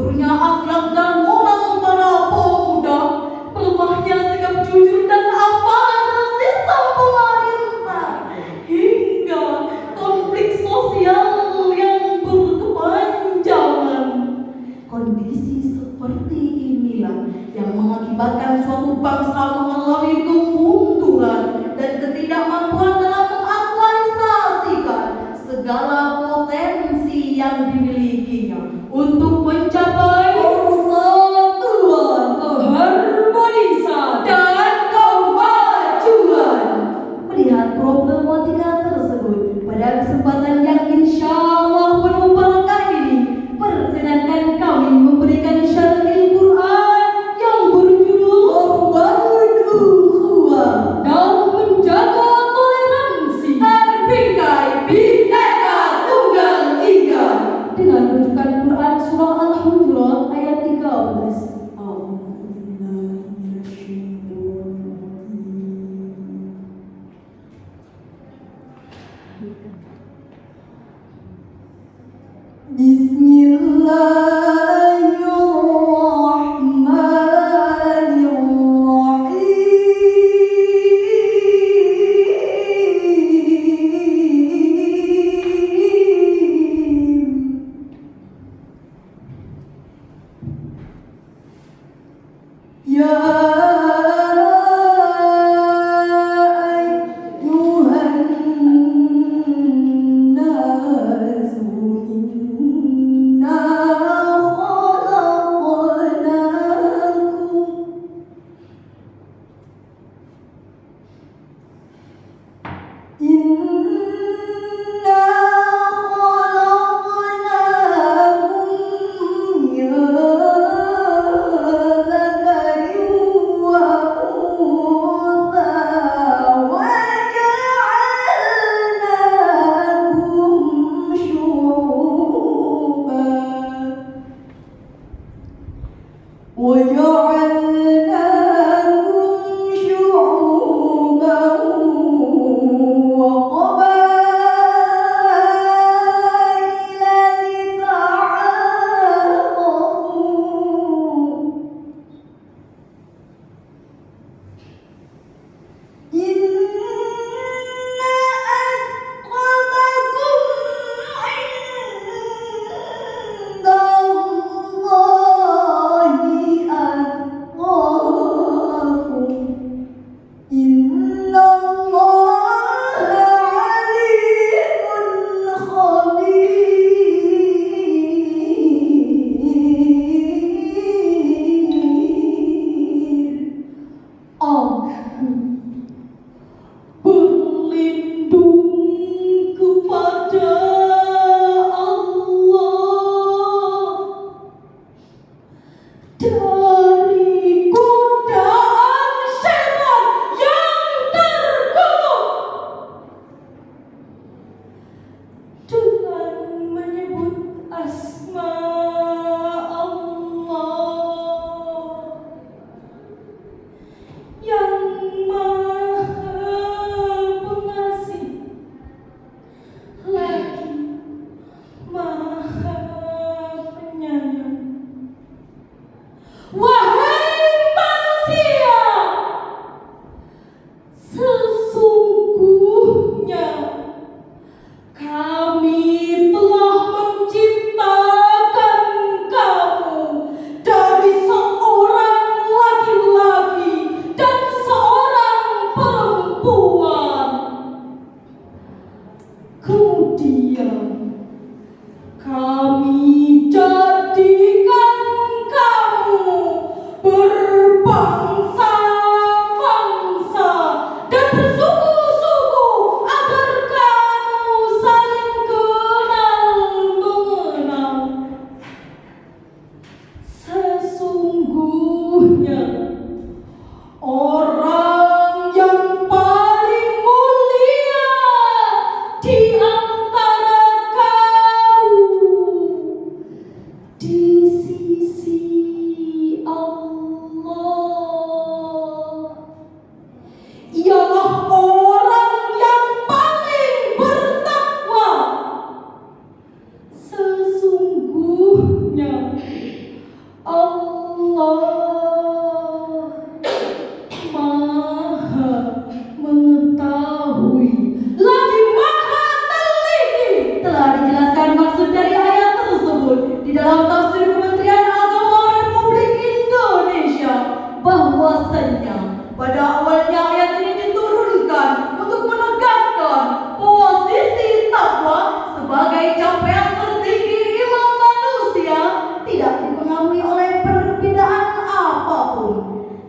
Buruknya akhlak dan moral para pemuda, melemahnya sikap jujur dan amanah sistem pemerintah, hingga konflik sosial yang berkepanjangan. Kondisi seperti inilah yang mengakibatkan suatu bangsa mengalami kemunduran dan ketidakmampuan dalam mengaktualisasikan segala potensi yang dimilikinya untuk mencapai persatuan, keharmonisan, dan kemajuan. Melihat problematika tersebut pada kesempatan yang insya Allah penuh barokah ini, perkenankan kami memberikan syarhil Quran yang berjudul Membangun Ukhuwah dan Menjaga Toleransi Terbingkai Bhinneka Tunggal Ika, dengan rujukan Quran surah Al-Hujurat ayat 13.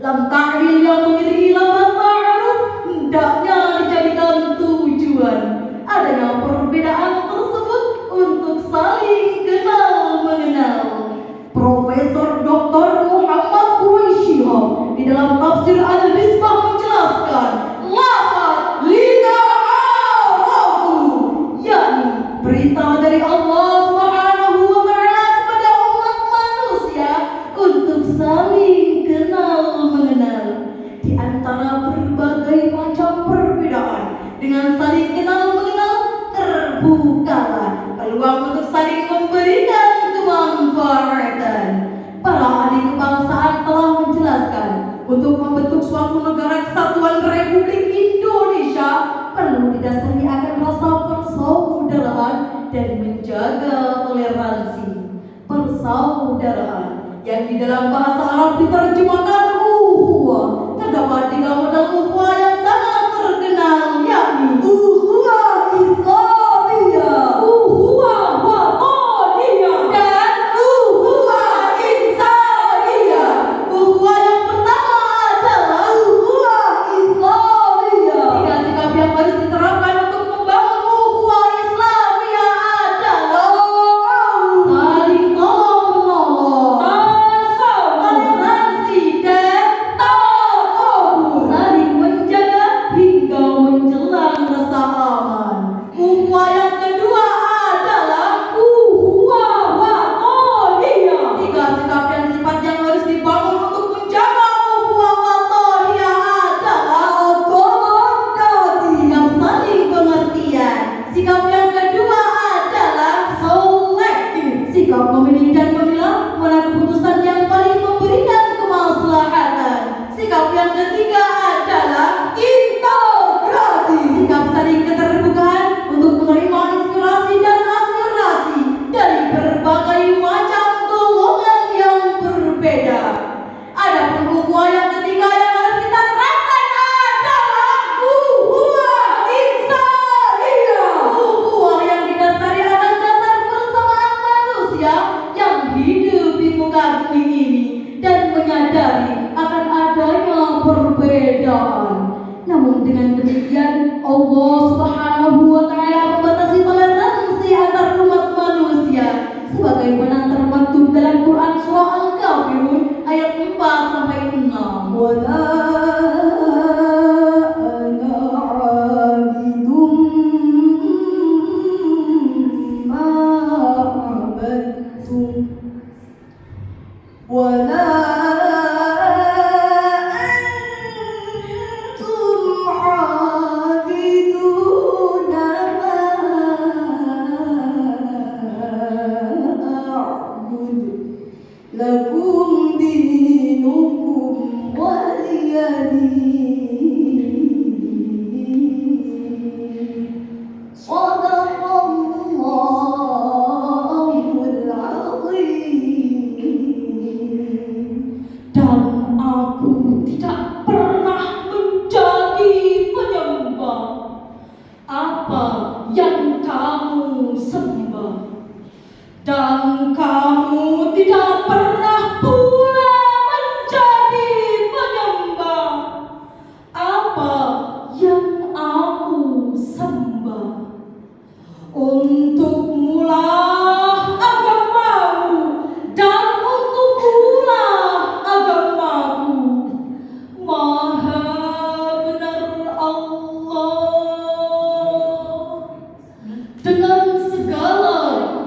Dalam tahlil yang memiliki lafaz ta'aruf hendaknya dijadikan tujuan adanya perbedaan tersebut untuk saling kenal mengenal. Profesor Dr. Muhammad Quraisyah di dalam tafsir Al-Misbah menjelaskan lafaz lita'arafu, yakni berita dari Allah Subhanahu wa Ta'ala kepada umat manusia untuk saling kenal mengenal. Di antara berbagai macam perbedaan, dengan saling kenal mengenal terbukalah peluang untuk saling memberikan kemanfaatan. Para ahli kebangsaan telah menjelaskan untuk membentuk suatu negara kesatuan Republik Indonesia perlu didasari akan rasa persaudaraan dan menjaga toleransi. Persaudaraan yang di dalam bahasa Arab diterjemahkan ukhuwah, terdapat 3 model ukhuwah yang sangat terkenal, yakni ukhuwah Islamiyah, ukhuwah Wataniyah, dan ukhuwah Insaniyah. Ukhuwah yang pertama adalah ukhuwah Islamiyah. 3 sikap yang harus diterapkan untuk membangun ukhuwah Islamiyah adalah saling tolong-menolong, toleransi, dan ta'awun, saling menjaga hingga menjelang rasa aman. Ukhuwah yang kedua adalah ukhuwah wataniyah. 3 sikap dan sifat yang harus dibangun untuk menjaga ukhuwah wataniyah adalah akomodasi, sikap saling pengertian. Sikap yang kedua adalah selektif, sikap memilih dan memilah mana keputusan yang paling memberikan kemaslahatan. Sikap yang ketiga adalah integrasi, sikap saling keterbukaan untuk menerima inspirasi dan aspirasi dari berbagai macam golongan yang berbeda. Adapun ukhuwah yang ketiga yang harus kita terapkan adalah ukhuwah Insaniyah, ukhuwah yang didasari atas dasar persamaan manusia yang hidup di muka bumi ini dan menyadari akan adanya perbedaan. Namun dengan demikian Allah Subhanahu wa Ta'ala membatasi toleransi antar umat manusia sebagaimana termaktub dalam Quran surah Al-Kafirun ayat 4 sampai 6. Wala ana 'abidum ma 'abadtum wala lakum dinukum waliyadin. Shadaqallahul azim. Dan aku tidak pernah menjadi penyembah apa yang kamu sembah, dan kamu tidak pernah pula menjadi penyembah apa yang aku sembah. Untuk mulah agamamu dan untuk mulah agamaku. Maha benar Allah dengan segala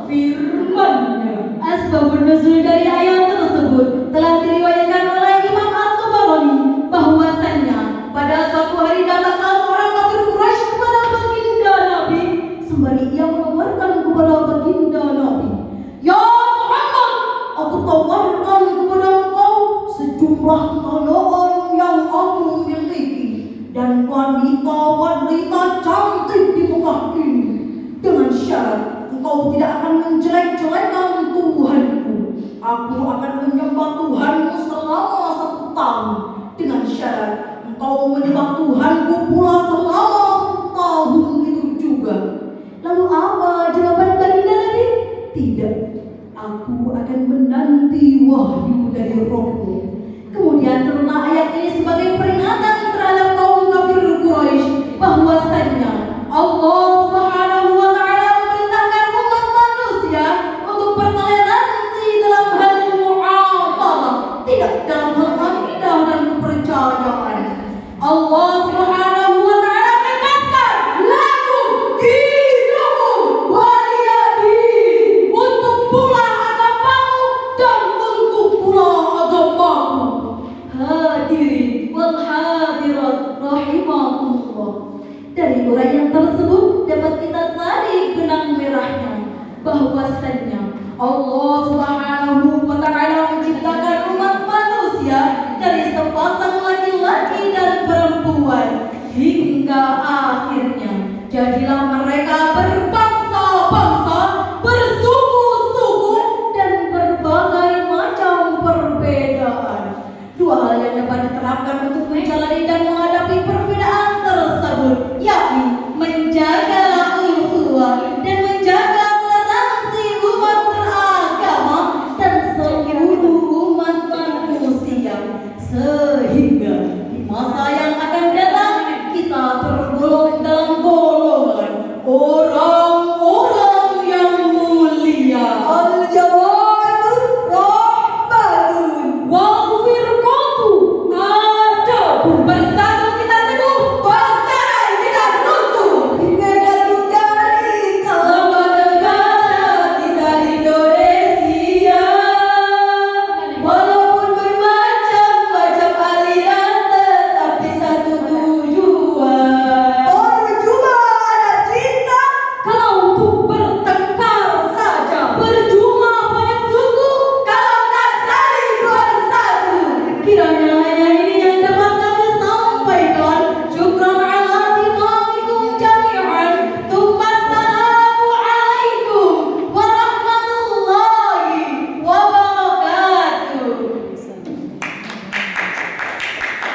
firman-Nya. Asbabun nuzul dari ayat tersebut telah diriwayatkan oleh Imam At-Tabarani bahwasannya pada suatu hari datanglah seorang kafir Quraisy kepada baginda Nabi sembari ia menawarkan kepada baginda Nabi, "Ya Muhammad, aku tawarkan kepada engkau sejumlah kekayaan yang aku miliki dan wanita-wanita cantik di muka ini, dengan syarat engkau tidak akan menjelek-jelekan Tuhanku. Aku akan menyembah Tuhanmu selama 1 tahun, dengan syarat engkau menyembah Tuhanku pula selama 1 tahun itu juga." Lalu apa jawaban baginda Nabi? Tidak, aku akan menanti wahyu dari Rohmu. Kemudian turunlah ayat menjalani dan